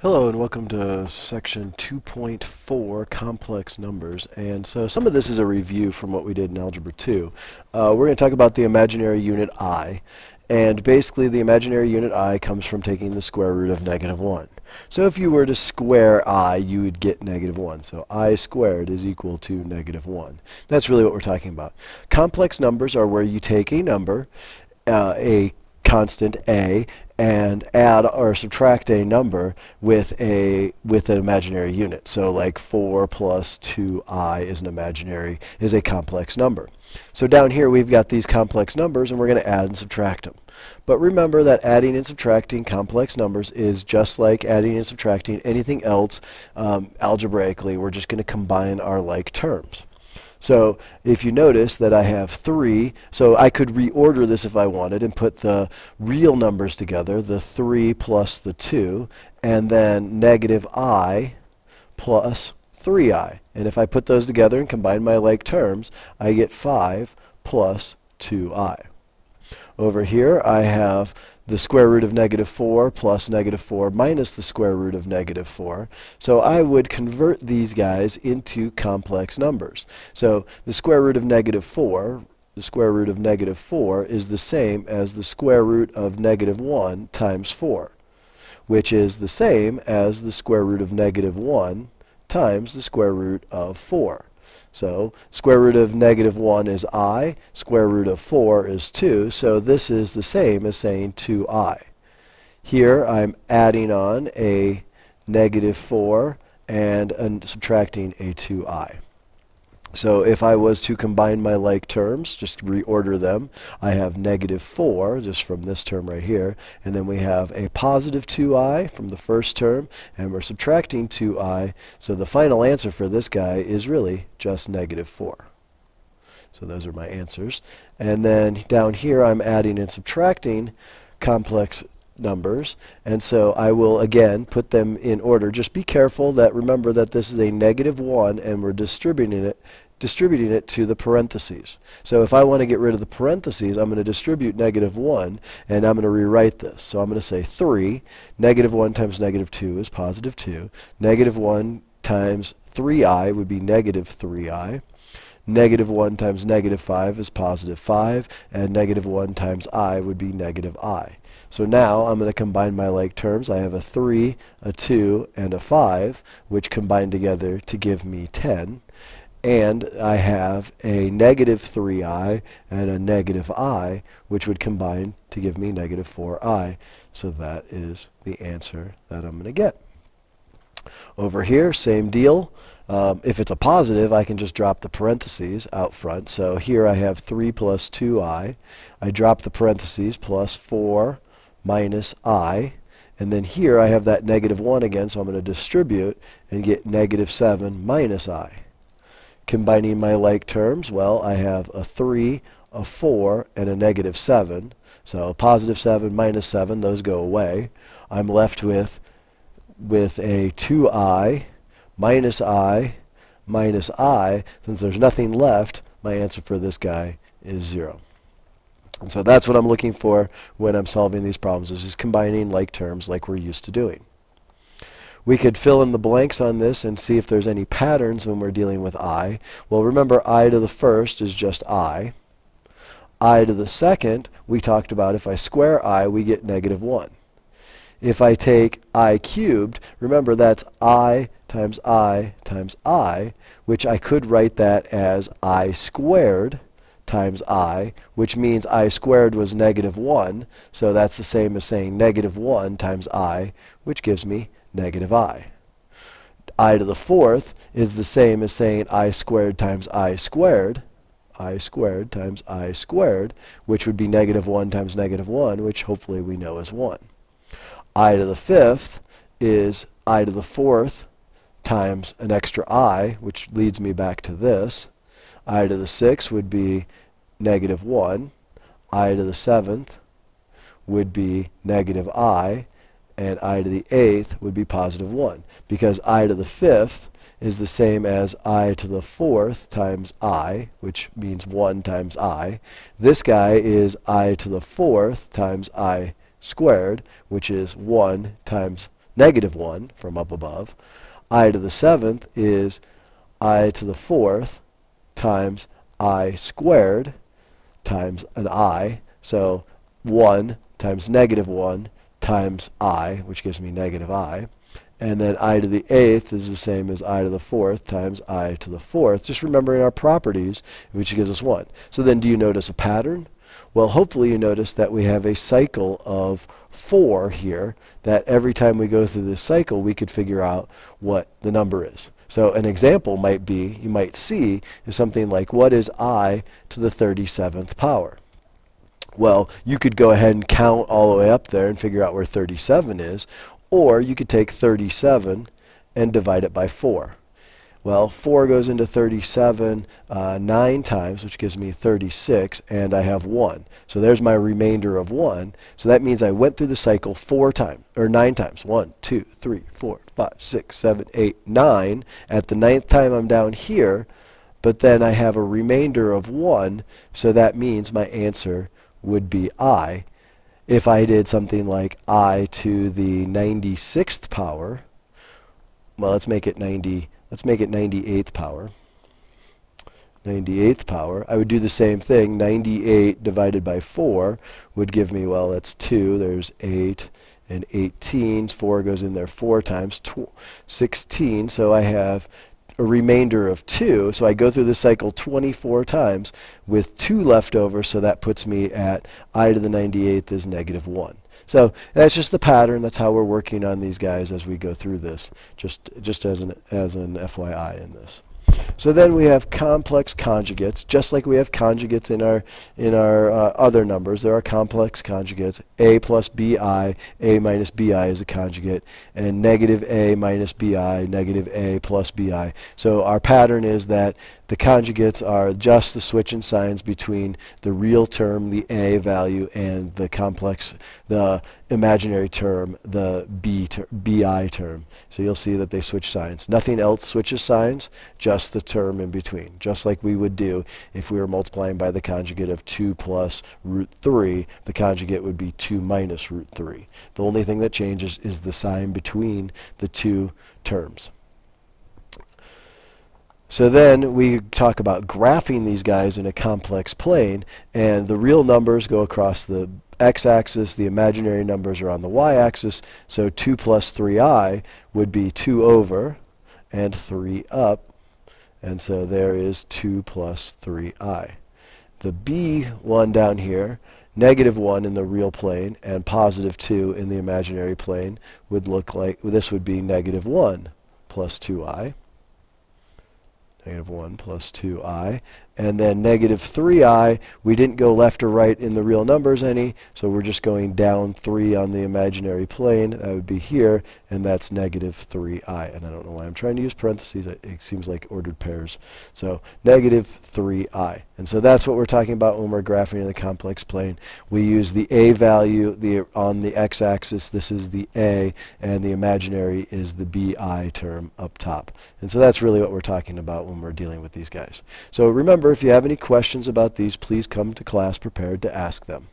Hello and welcome to section 2.4, complex numbers. And so some of this is a review from what we did in Algebra 2. We're going to talk about the imaginary unit I. And basically the imaginary unit I comes from taking the square root of -1. So if you were to square I, you would get -1. So I squared is equal to -1. That's really what we're talking about. Complex numbers are where you take a number, a constant a, and add or subtract a number with an imaginary unit. So like 4 plus 2i is a complex number. So down here we've got these complex numbers and we're going to add and subtract them. But remember that adding and subtracting complex numbers is just like adding and subtracting anything else algebraically. We're just going to combine our like terms. So if you notice that I have 3, so I could reorder this if I wanted and put the real numbers together, the 3 plus the 2, and then -i plus 3i. And if I put those together and combine my like terms, I get 5 plus 2i. Over here I have the square root of -4 plus -4 minus the square root of -4. So I would convert these guys into complex numbers. So the square root of -4, the square root of -4 is the same as the square root of -1 times 4, which is the same as the square root of -1 times the square root of 4. So square root of -1 is I, square root of 4 is 2, so this is the same as saying 2i. Here I'm adding on a -4 and subtracting a 2i. So if I was to combine my like terms, just reorder them, I have -4 just from this term right here, and then we have a positive 2i from the first term, and we're subtracting 2i, so the final answer for this guy is really just -4. So those are my answers. And then down here I'm adding and subtracting complex numbers, and so I will again put them in order. Just be careful that remember that this is a -1 and we're distributing it to the parentheses. So if I want to get rid of the parentheses, I'm going to distribute -1 and I'm going to rewrite this. So I'm going to say 3, -1 times -2 is positive 2, -1 times 3i would be -3i, -1 times -5 is positive 5, and -1 times I would be -i. So now I'm going to combine my like terms. I have a 3, a 2, and a 5, which combine together to give me 10. And I have a -3i and a -i, which would combine to give me -4i. So that is the answer that I'm going to get. Over here, same deal. If it's a positive, I can just drop the parentheses out front. So here I have 3 plus 2i. I drop the parentheses plus 4 minus I, and then here I have that -1 again, so I'm going to distribute and get -7 minus I. Combining my like terms, well, I have a 3, a 4, and a -7. So positive 7 minus 7, those go away. I'm left with a 2i minus I minus I. Since there's nothing left, my answer for this guy is 0. And so that's what I'm looking for when I'm solving these problems, is just combining like terms like we're used to doing. We could fill in the blanks on this and see if there's any patterns when we're dealing with I. Well, remember I to the first is just I. I to the second, we talked about if I square I, we get -1. If I take I cubed, remember that's I times I times I, which I could write that as I squared times I, which means I squared was -1, so that's the same as saying -1 times I, which gives me -I. I to the fourth is the same as saying I squared times I squared times I squared, which would be -1 times -1, which hopefully we know is 1. I to the fifth is I to the fourth times an extra I, which leads me back to this. I to the sixth would be -1. I to the seventh would be -I. And I to the eighth would be positive 1. Because I to the fifth is the same as I to the fourth times I, which means 1 times I. This guy is I to the fourth times I squared, which is 1 times negative 1 from up above. I to the 7th is I to the 4th times I squared times an I. So 1 times negative 1 times I, which gives me negative I. And then I to the 8th is the same as I to the 4th times I to the 4th, just remembering our properties, which gives us 1. So then do you notice a pattern? Well, hopefully you notice that we have a cycle of 4 here, that every time we go through this cycle, we could figure out what the number is. So an example might be, you might see, is something like, what is I to the 37th power? Well, you could go ahead and count all the way up there and figure out where 37 is, or you could take 37 and divide it by 4. Well, 4 goes into 37 9 times, which gives me 36, and I have 1. So there's my remainder of 1. So that means I went through the cycle 4 times, or 9 times. 1, 2, 3, 4, 5, 6, 7, 8, 9. At the 9th time I'm down here, but then I have a remainder of 1, so that means my answer would be I. If I did something like I to the 96th power, well, let's make it 98th power. 98th power. I would do the same thing. 98 divided by 4 would give me, well, that's 2. There's 8 and 18. 4 goes in there 4 times. 16. So I have a remainder of 2. So I go through this cycle 24 times with 2 left over. So that puts me at I to the 98th is negative 1. So that's just the pattern. That's how we're working on these guys as we go through this, just as an FYI in this. So then we have complex conjugates, just like we have conjugates in our other numbers. There are complex conjugates. A plus bi, a minus bi is a conjugate, and negative a minus bi, negative a plus bi. So our pattern is that the conjugates are just the switch in signs between the real term, the a value, and the complex, the imaginary term, the bi term. So you'll see that they switch signs. Nothing else switches signs, just the term in between. Just like we would do if we were multiplying by the conjugate of 2 plus root 3, the conjugate would be 2 minus root 3. The only thing that changes is the sign between the two terms. So then we talk about graphing these guys in a complex plane, and the real numbers go across the x-axis, the imaginary numbers are on the y-axis, so 2 plus 3i would be 2 over and 3 up, and so there is 2 plus 3i. The b one down here, negative 1 in the real plane and positive 2 in the imaginary plane, would look like, this would be negative 1 plus 2i. Negative 1 plus 2i. And then negative 3i, we didn't go left or right in the real numbers any, so we're just going down 3 on the imaginary plane. That would be here, and that's negative 3i. And I don't know why I'm trying to use parentheses. It seems like ordered pairs. So negative 3i. And so that's what we're talking about when we're graphing in the complex plane. We use the a value on the x-axis. This is the a, and the imaginary is the bi term up top. And so that's really what we're talking about when we're dealing with these guys. So remember, if you have any questions about these, please come to class prepared to ask them.